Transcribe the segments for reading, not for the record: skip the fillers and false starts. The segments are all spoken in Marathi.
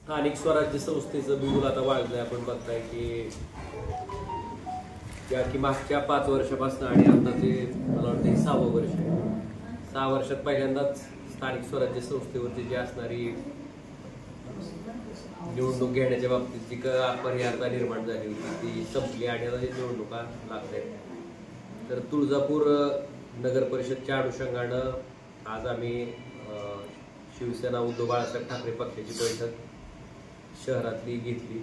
स्थानिक स्वराज्य संस्थेचं बिगुल आता वाढलंय. आपण बघताय की मागच्या 5 वर्षापासून आणि आताचे मला वाटतं 6वं वर्ष आहे. 6 वर्षात पहिल्यांदाच स्थानिक स्वराज्य संस्थेवरती जी असणारी निवडणूक घेण्याच्या बाबतीत जी अपरिहार्यता निर्माण झाली होती ती संपली आणि आता जी निवडणुका लागत आहेत. तर तुळजापूर नगर परिषदच्या अनुषंगानं आज आम्ही शिवसेना उद्धव बाळासाहेब ठाकरे पक्षाची बैठक शहरातली घेतली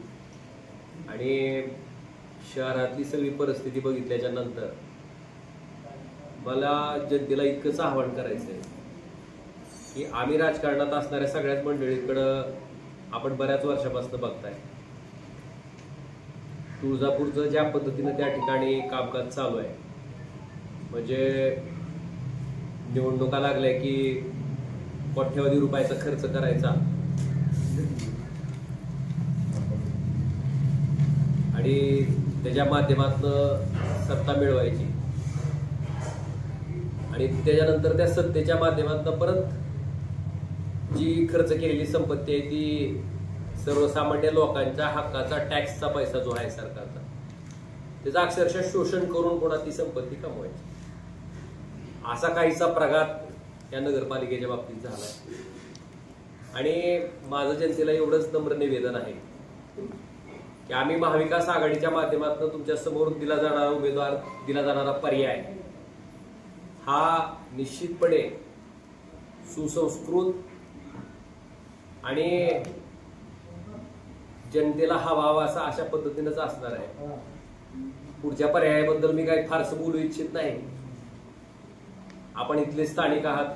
आणि शहरातली सगळी परिस्थिती बघितल्याच्या नंतर मला जनतेला इतकंच आवाहन करायचं आहे की आम्ही राजकारणात असणाऱ्या सगळ्याच मंडळींकडं आपण बऱ्याच वर्षापासून बघताय तुळजापूरचं ज्या पद्धतीनं त्या ठिकाणी कामकाज चालू आहे. म्हणजे निवडणुका लागल्या की कोट्यवधी रुपयाचा खर्च करायचा आणि त्याच्या माध्यमातून सत्ता मिळवायची आणि त्याच्यानंतर त्या सत्तेच्या माध्यमातून परत जी खर्च केलेली संपत्ती आहे ती सर्वसामान्य लोकांच्या हक्काचा टॅक्सचा पैसा जो आहे सरकारचा त्याचा अक्षरशः शोषण करून कोणा ती संपत्ती कमवायची. असा काहीसा प्रघात या नगरपालिकेच्या बाबतीत झालाय. आणि माझं जनतेला एवढंच नम्र निवेदन आहे की आम्ही महाविकास आघाडीच्या माध्यमातून तुमच्या समोर दिला जाणारा पर्याय हा निश्चितपणे सुसंस्कृत आणि जनतेला हवा असा अशा पद्धतीनेच असणार आहे. पुढच्या पर्यायाबद्दल मी काही फारसं बोलू इच्छित नाही. आपण इथले स्थानिक आहात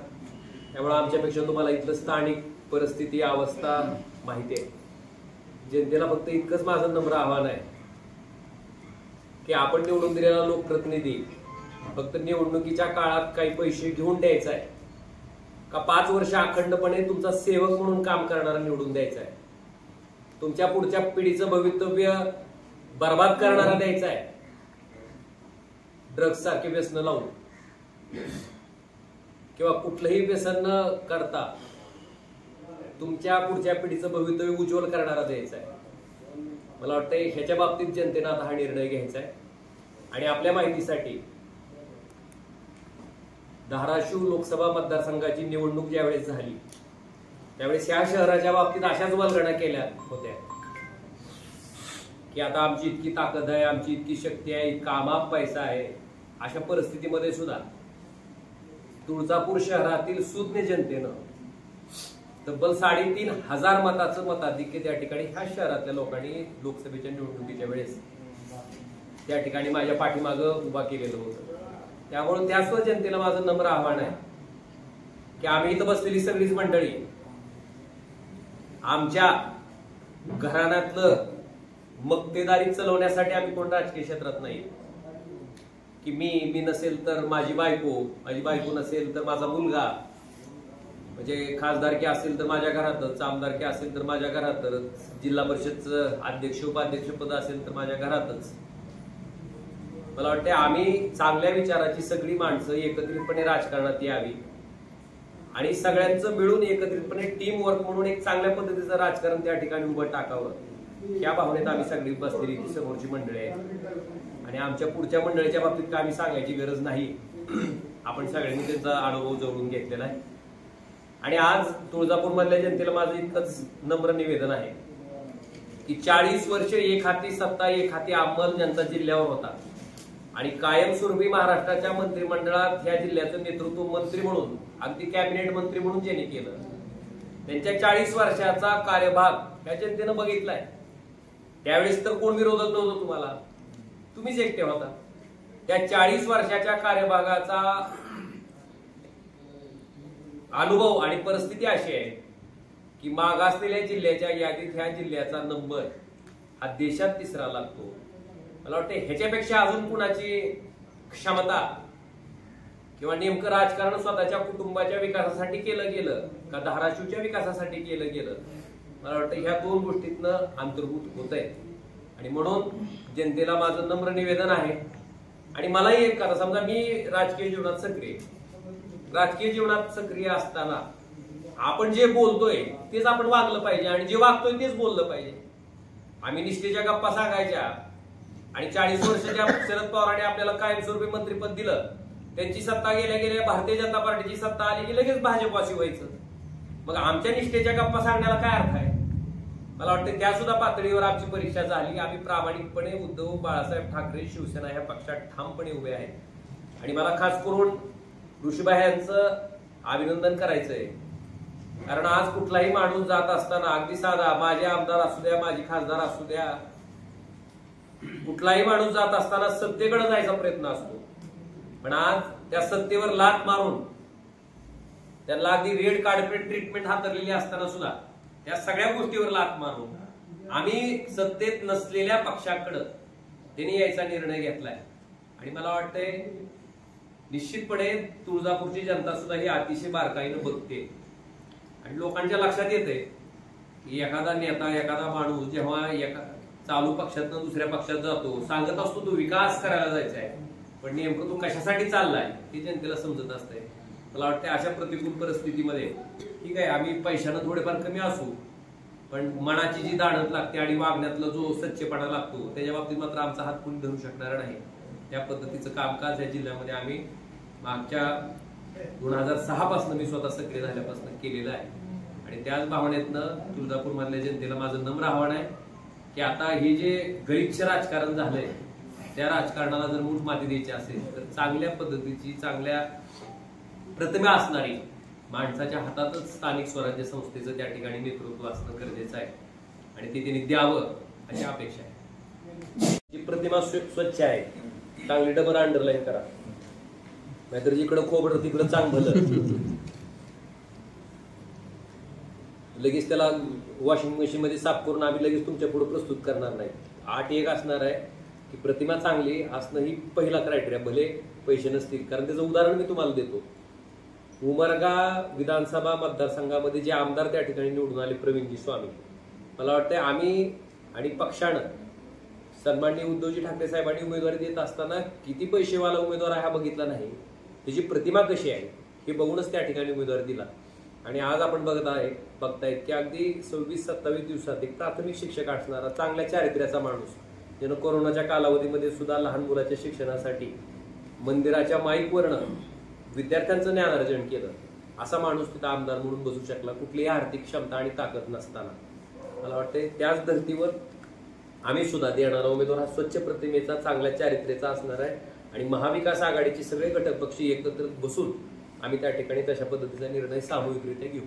त्यामुळे आमच्यापेक्षा तुम्हाला इथलं स्थानिक परिस्थिती अवस्था माहिती आहे. जनतेला फक्त इतकंच माझं नम्र आव्हान आहे की आपण निवडून दिलेला लोकप्रतिनिधी फक्त निवडणुकीच्या काळात काही पैसे घेऊन द्यायचा आहे का 5 वर्ष अखंडपणे तुमचा सेवक म्हणून काम करणारा निवडून द्यायचा आहे. तुमच्या पुढच्या पिढीचं भवितव्य बर्बाद करणारा द्यायचा आहे. ड्रग्ज सारखे व्यसन लावून किंवा कुठलंही व्यसन न करता तुमच्या पुढच्या पिढीचं भवितव्य उज्ज्वल करणारा द्यायचा आहे. मला वाटतं ह्याच्या बाबतीत जनतेनं आता हा निर्णय घ्यायचा आहे. आणि आपल्या माहितीसाठी धाराशिव लोकसभा मतदारसंघाची निवडणूक ज्यावेळेस झाली त्यावेळेस या शहराच्या बाबतीत अशाच वल्गणा केल्या होत्या की आता आमची इतकी ताकद आहे, आमची इतकी शक्ती आहे, इतका अमाप पैसा आहे. अशा परिस्थितीमध्ये सुद्धा तुळजापूर शहरातील सुज्ञ जनतेनं तब्बल 3,500 मताचं मताधिक्य त्या ठिकाणी ह्या शहरातल्या लोकांनी लोकसभेच्या निवडणुकीच्या वेळेस त्या ठिकाणी माझ्या पाठीमागं उभा केलेलं होतं. त्यामुळे त्याच जनतेला माझं नम्र आव्हान आहे की आम्ही इथं बसलेली सगळीच मंडळी आमच्या घराण्यातलं मक्तेदारी चालवण्यासाठी आम्ही कोण राजकीय क्षेत्रात नाही की मी नसेल तर माझी बायको नसेल तर माझा मुलगा, म्हणजे खासदारकी असेल तर माझ्या घरातच, आमदारकी असेल तर माझ्या घरातच, जिल्हा परिषदचं अध्यक्ष उपाध्यक्ष पद असेल तर माझ्या घरातच. मला वाटतं आम्ही चांगल्या विचाराची सगळी माणसं एकत्रितपणे राजकारणात यावी आणि सगळ्यांचं मिळून एकत्रितपणे टीम वर्क म्हणून एक चांगल्या पद्धतीचं राजकारण त्या ठिकाणी उभं टाकावं या भावनेत आम्ही सगळी बसलेली ती समोरची मंडळी आहे. आणि आमच्या पुढच्या मंडळीच्या बाबतीत आम्ही सांगायची गरज नाही. आपण सगळ्यांनी त्यांचा अनुभव जवळून घेतलेला आहे. आणि आज तुळजापूर मधल्या जनतेला माझं इतकंच नम्र निवेदन आहे की 40 वर्ष एक हाती सत्ता एक हाती अंमल ज्यांचा जिल्ह्यावर होता आणि कायमस्वरूपी महाराष्ट्राच्या मंत्रिमंडळात ह्या जिल्ह्याचं नेतृत्व मंत्री म्हणून अगदी कॅबिनेट मंत्री म्हणून ज्यांनी केलं त्यांच्या 40 वर्षाचा कार्यभाग ह्या जनतेनं बघितलाय. त्यावेळेस तर कोण विरोधक नव्हतं, तुम्हाला तुम्हीच एकटे होता. त्या 40 वर्षाच्या कार्यभागाचा अनुभव आणि परिस्थिती अशी आहे की मागासलेल्या जिल्ह्याच्या यादीत ह्या जिल्ह्याचा नंबर हा देशात 3रा लागतो. मला वाटतं ह्याच्यापेक्षा अजून कुणाची क्षमता किंवा नेमकं राजकारण स्वतःच्या कुटुंबाच्या विकासासाठी केलं गेलं का धाराशिवच्या विकासासाठी केलं गेलं, मला वाटतं ह्या 2 गोष्टीतनं अंतर्भूत होत आहे. आणि म्हणून जनतेला माझं नम्र निवेदन आहे. आणि मलाही एक कथा, समजा मी राजकीय जीवनात सक्रिय असताना आपण जे बोलतोय तेच आपण वागलं पाहिजे आणि जे वागतोय तेच बोललं पाहिजे. आम्ही निष्ठेच्या गप्पा सांगायच्या आणि 40 वर्षाच्या शरद पवारांनी आपल्याला कायमस्वरूपी मंत्रिपद दिलं. त्यांची सत्ता गेल्या गेल्या भारतीय जनता पार्टीची सत्ता आली की लगेच भाजपवासी व्हायचं. मग आमच्या निष्ठेच्या गप्पा सांगण्याला काय अर्थ आहे? मला वाटतं त्या सुद्धा पातळीवर आमची परीक्षा झाली. आम्ही प्रामाणिकपणे उद्धव बाळासाहेब ठाकरे शिवसेना ह्या पक्षात ठामपणे उभे आहेत. आणि मला खास करून ऋषीबाई यांचं अभिनंदन करायचंय. कारण आज कुठलाही माणूस जात असताना अगदी साधा, माझे आमदार असू द्या, माझी खासदार असू द्या, कुठलाही माणूस जात असताना सत्तेकडे जायचा प्रयत्न असतो. पण आज त्या सत्तेवर लाथ मारून त्याला अगदी रेड कार्पेट ट्रीटमेंट हातरलेली असताना सुद्धा त्या सगळ्या गोष्टीवर लाथ मारून आम्ही सत्तेत नसलेल्या पक्षाकडे त्यांनी यायचा निर्णय घेतलाय. आणि मला वाटतंय निश्चितपणे तुळजापूरची जनता सुद्धा ही अतिशय बारकाईनं बघते आणि लोकांच्या लक्षात येते की एखादा नेता, एखादा माणूस जेव्हा एका चालू पक्षातनं दुसऱ्या पक्षात जातो, सांगत असतो तो विकास करायला जायचा आहे, पण नेमकं तो कशासाठी चाललाय हे जनतेला समजत असतंय. मला वाटतं अशा प्रतिकूल परिस्थितीमध्ये ठीक आहे, आम्ही पैशानं थोडेफार कमी असू, पण मनाची जी दाणत लागते आणि वागण्यातला जो सच्चेपणा लागतो त्याच्या बाबतीत मात्र आमचा हात कोणी धरू शकणार नाही. त्या पद्धतीचं कामकाज या जिल्ह्यामध्ये आम्ही मागच्या 2006 पासून मी स्वतः सक्रिय झाल्यापासून केलेलं आहे. आणि त्याच भावनेतनं तुळजापूर मधल्या जनतेला माझं नम्र आव्हान आहे की आता हे जे गलिच्छ राजकारण झालंय त्या राजकारणाला जर मूठ माती द्यायची असेल तर चांगल्या पद्धतीची, चांगल्या प्रतिमा असणारी माणसाच्या हातातच स्थानिक स्वराज्य संस्थेचं त्या ठिकाणी नेतृत्व असणं गरजेचं आहे आणि ते त्यांनी द्यावं अशी अपेक्षा आहे. जी प्रतिमा स्वच्छ आहे, चांगली डबल अंडरलाईन करा, नाहीतर जिकडं खोबरं तिकडं चांग भलं. लगेच त्याला वॉशिंग मशीन मध्ये साफ करून आम्ही लगेच तुमच्या पुढे प्रस्तुत करणार नाही. 8-1 असणार आहे की प्रतिमा चांगली असणं ही पहिला क्रायटेरिया, भले पैसे नसतील. कारण त्याचं उदाहरण मी तुम्हाला देतो. उमरगा विधानसभा मतदारसंघामध्ये जे आमदार त्या ठिकाणी निवडून आले, प्रवीणजी स्वामी, मला वाटतं आम्ही आणि पक्षानं सन्माननीय उद्धवजी ठाकरे साहेबांनी उमेदवारी देत असताना किती पैसेवाला उमेदवार आहे हा बघितला नाही, त्याची प्रतिमा कशी आहे हे बघूनच त्या ठिकाणी उमेदवारी दिला. आणि आज आपण बघतायत की अगदी 26-27 दिवसात एक प्राथमिक शिक्षक असणारा चांगल्या चारित्र्याचा माणूस, ज्यानं कोरोनाच्या कालावधीमध्ये सुद्धा लहान मुलाच्या शिक्षणासाठी मंदिराच्या माईकवरनं विद्यार्थ्यांचं ज्ञानार्जन केलं, असा माणूस तिथं आमदार म्हणून बसू शकला कुठलीही आर्थिक क्षमता आणि ताकद नसताना. मला वाटतंय त्याच धर्तीवर आम्ही सुद्धा देणारा उमेदवार हा स्वच्छ प्रतिमेचा, चांगल्या चारित्र्याचा असणार आहे. आणि महाविकास आघाडीचे सगळे घटक पक्ष एकत्र बसून आम्ही त्या ठिकाणी तशा पद्धतीचा निर्णय सामूहिकरित्या घेऊ.